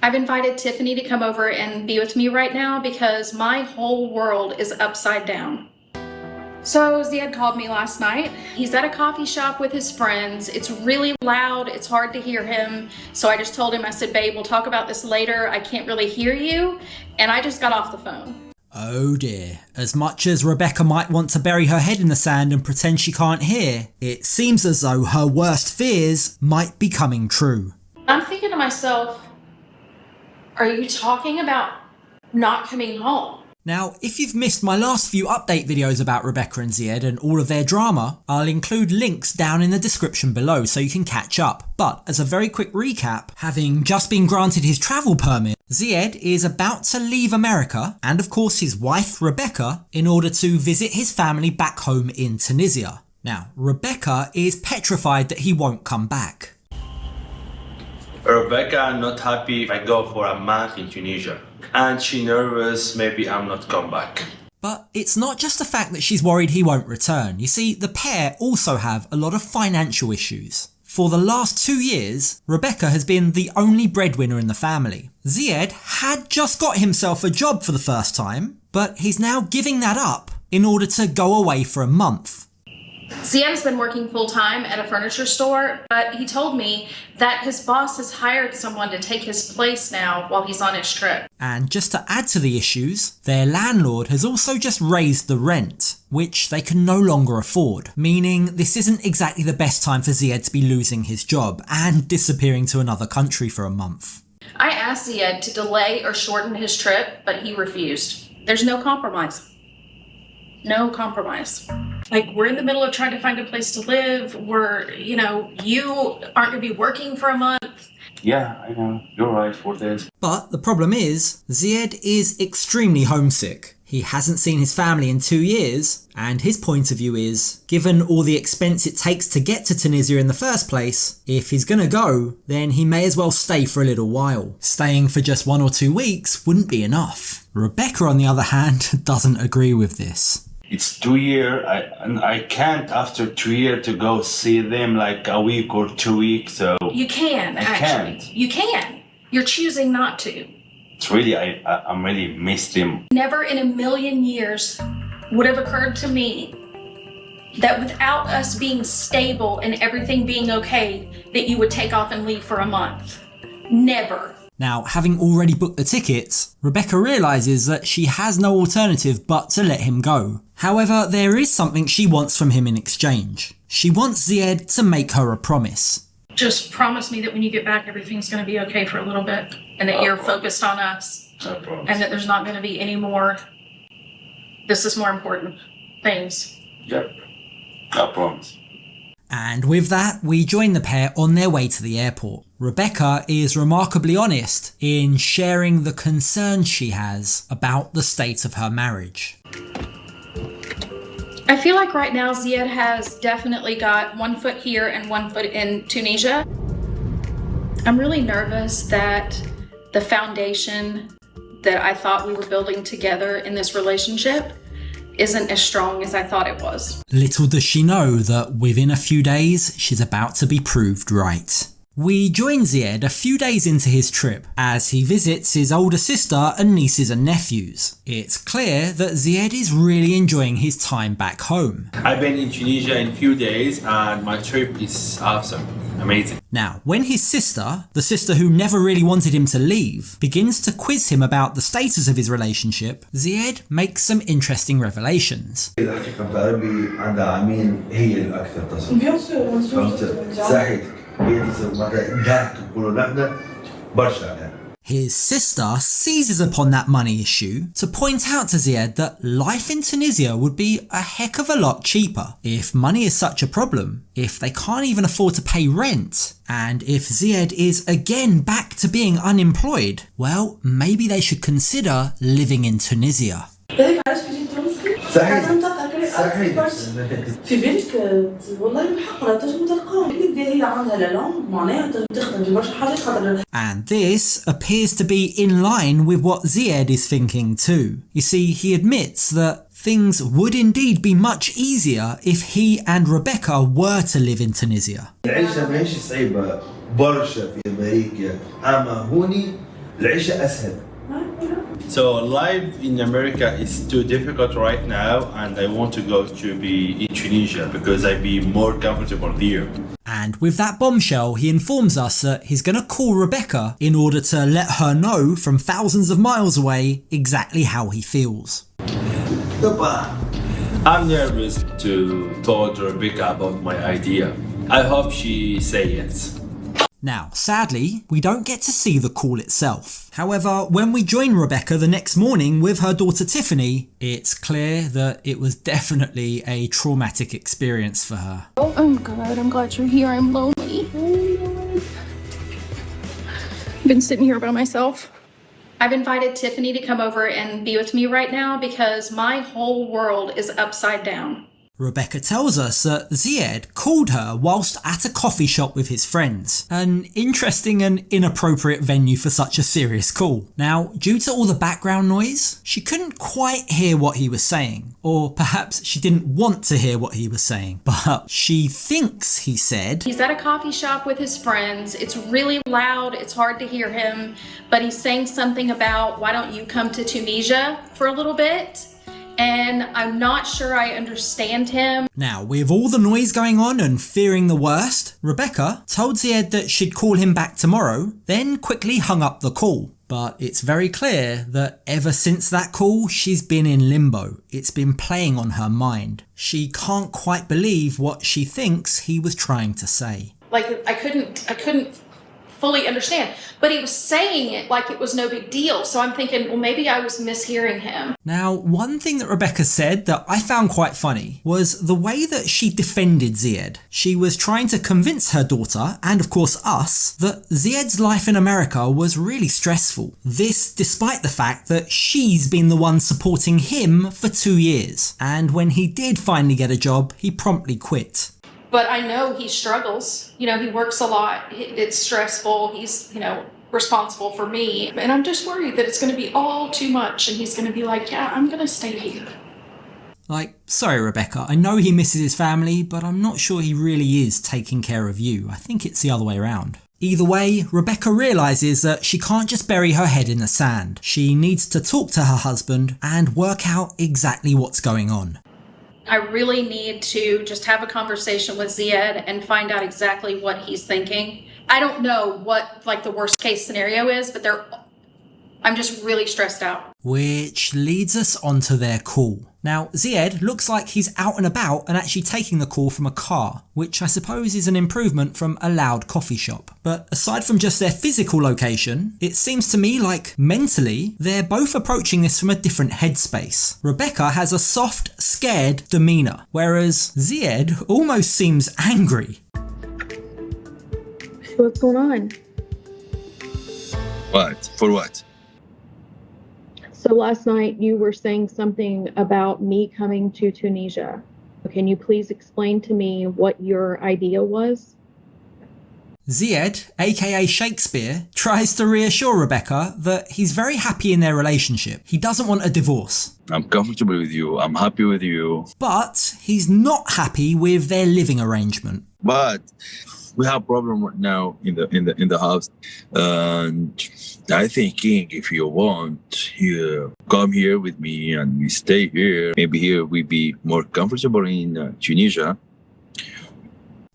I've invited Tiffany to come over and be with me right now because my whole world is upside down. So Zied called me last night. He's at a coffee shop with his friends. It's really loud. It's hard to hear him. So I just told him, I said, babe, we'll talk about this later. I can't really hear you. And I just got off the phone. Oh dear. As much as Rebecca might want to bury her head in the sand and pretend she can't hear, it seems as though her worst fears might be coming true. I'm thinking to myself, are you talking about not coming home? Now, if you've missed my last few update videos about Rebecca and Zied and all of their drama, I'll include links down in the description below so you can catch up. But as a very quick recap, having just been granted his travel permit, Zied is about to leave America and of course his wife Rebecca in order to visit his family back home in Tunisia. Now, Rebecca is petrified that he won't come back. Rebecca not happy if I go for a month in Tunisia. And she nervous, maybe I'm not come back. But it's not just the fact that she's worried he won't return. You see, the pair also have a lot of financial issues. For the last 2 years, Rebecca has been the only breadwinner in the family. Zied had just got himself a job for the first time, but he's now giving that up in order to go away for a month. Zied's been working full-time at a furniture store, but he told me that his boss has hired someone to take his place now while he's on his trip. And just to add to the issues, their landlord has also just raised the rent, which they can no longer afford, meaning this isn't exactly the best time for Zied to be losing his job and disappearing to another country for a month. I asked Zied to delay or shorten his trip, but he refused. There's no compromise. No compromise. Like, we're in the middle of trying to find a place to live. You aren't going to be working for a month. Yeah, I know. You're right, 4 days. But the problem is, Zied is extremely homesick. He hasn't seen his family in 2 years, and his point of view is, given all the expense it takes to get to Tunisia in the first place, if he's gonna go, then he may as well stay for a little while. Staying for just 1 or 2 weeks wouldn't be enough. Rebecca, on the other hand, doesn't agree with this. It's 2 years, and I can't after 2 years to go see them like a week or 2 weeks. So you can, actually. Can't. You can. You're choosing not to. It's really, I'm really miss them. Never in a million years would have occurred to me that without us being stable and everything being okay, that you would take off and leave for a month. Never. Now, having already booked the tickets, Rebecca realises that she has no alternative but to let him go. However, there is something she wants from him in exchange. She wants Zied to make her a promise. Just promise me that when you get back, everything's going to be okay for a little bit, and that you're focused on us, and that there's not going to be any more, this is more important things. Yep, I promise. And with that, we join the pair on their way to the airport. Rebecca is remarkably honest in sharing the concerns she has about the state of her marriage. I feel like right now Zied has definitely got 1 foot here and 1 foot in Tunisia. I'm really nervous that the foundation that I thought we were building together in this relationship isn't as strong as I thought it was. Little does she know that within a few days, she's about to be proved right. We join Zied a few days into his trip as he visits his older sister and nieces and nephews. It's clear that Zied is really enjoying his time back home. I've been in Tunisia in a few days and my trip is awesome. Amazing. Now, when his sister, the sister who never really wanted him to leave, begins to quiz him about the status of his relationship, Zied makes some interesting revelations. His sister seizes upon that money issue to point out to Zied that life in Tunisia would be a heck of a lot cheaper if money is such a problem, if they can't even afford to pay rent, and if Zied is again back to being unemployed, well, maybe they should consider living in Tunisia. في بالك والله بحق لا تنجم تلقاهم اللي بدا هي عندها لا لونغ معناها تخدم في برشا حاجات خاطر. And this appears to be in line with what Zied is thinking too. You see, he admits that things would indeed be much easier if he and Rebecca were to live in Tunisia. العيشة ماهيش صعيبة برشا في أمريكا، أما هوني العيشة أسهل. So life in America is too difficult right now, and I want to go to be in Tunisia because I'd be more comfortable there. And with that bombshell, he informs us that he's going to call Rebecca in order to let her know from thousands of miles away exactly how he feels. I'm nervous to tell Rebecca about my idea. I hope she say yes. Now, sadly, we don't get to see the call itself. However, when we join Rebecca the next morning with her daughter Tiffany, it's clear that it was definitely a traumatic experience for her. Oh, I'm good. I'm glad you're here. I'm lonely. I've been sitting here by myself. I've invited Tiffany to come over and be with me right now because my whole world is upside down. Rebecca tells us that Zied called her whilst at a coffee shop with his friends. An interesting and inappropriate venue for such a serious call. Now, due to all the background noise, she couldn't quite hear what he was saying. Or perhaps she didn't want to hear what he was saying. But she thinks he said, He's at a coffee shop with his friends. It's really loud. It's hard to hear him. But he's saying something about, why don't you come to Tunisia for a little bit? And I'm not sure I understand him. Now, with all the noise going on and fearing the worst, Rebecca told Zied that she'd call him back tomorrow, then quickly hung up the call. But it's very clear that ever since that call, she's been in limbo. It's been playing on her mind. She can't quite believe what she thinks he was trying to say. Like, I couldn't fully understand, but he was saying it like it was no big deal. So I'm thinking, well, maybe I was mishearing him. Now, one thing that Rebecca said that I found quite funny was the way that she defended Zied. She was trying to convince her daughter, and of course us, that Zied's life in America was really stressful. This despite the fact that she's been the one supporting him for 2 years. And when he did finally get a job, he promptly quit. But I know he struggles. You know, he works a lot. It's stressful. He's, responsible for me. And I'm just worried that it's going to be all too much. And he's going to be like, yeah, I'm going to stay here. Like, sorry, Rebecca, I know he misses his family, but I'm not sure he really is taking care of you. I think it's the other way around. Either way, Rebecca realises that she can't just bury her head in the sand. She needs to talk to her husband and work out exactly what's going on. I really need to just have a conversation with Zied and find out exactly what he's thinking. I don't know what the worst case scenario is, but I'm just really stressed out. Which leads us onto their call. Now, Zied looks like he's out and about and actually taking the call from a car, which I suppose is an improvement from a loud coffee shop. But aside from just their physical location, it seems to me like mentally, they're both approaching this from a different headspace. Rebecca has a soft, scared demeanour, whereas Zied almost seems angry. What's going on? What? For what? So last night you were saying something about me coming to Tunisia. Can you please explain to me what your idea was? Zied, aka Shakespeare, tries to reassure Rebecca that he's very happy in their relationship. He doesn't want a divorce. I'm comfortable with you. I'm happy with you. But he's not happy with their living arrangement. But we have a problem right now in the house, and I thinking if you want, you come here with me and we stay here. Maybe here we be more comfortable in Tunisia.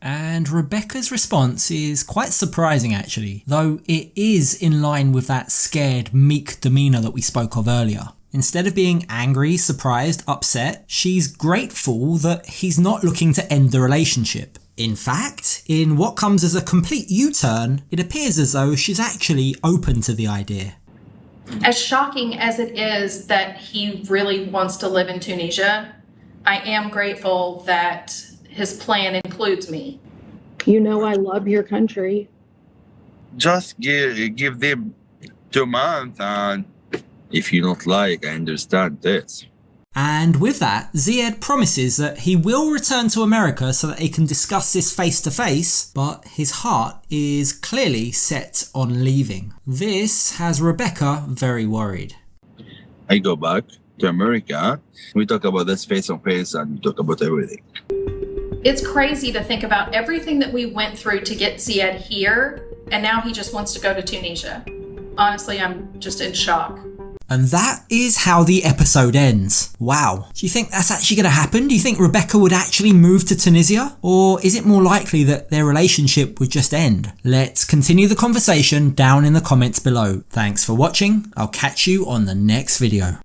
And Rebecca's response is quite surprising actually, though it is in line with that scared, meek demeanour that we spoke of earlier. Instead of being angry, surprised, upset, she's grateful that he's not looking to end the relationship. In fact, in what comes as a complete U-turn, it appears as though she's actually open to the idea. As shocking as it is that he really wants to live in Tunisia, I am grateful that his plan includes me. You know I love your country. Just give them 2 months, and if you don't like, I understand this. And with that, Zied promises that he will return to America so that they can discuss this face to face, but his heart is clearly set on leaving. This has Rebecca very worried. I go back to America, we talk about this face to face and we talk about everything. It's crazy to think about everything that we went through to get Zied here, and now he just wants to go to Tunisia. Honestly, I'm just in shock. And that is how the episode ends. Wow. Do you think that's actually going to happen? Do you think Rebecca would actually move to Tunisia? Or is it more likely that their relationship would just end? Let's continue the conversation down in the comments below. Thanks for watching. I'll catch you on the next video.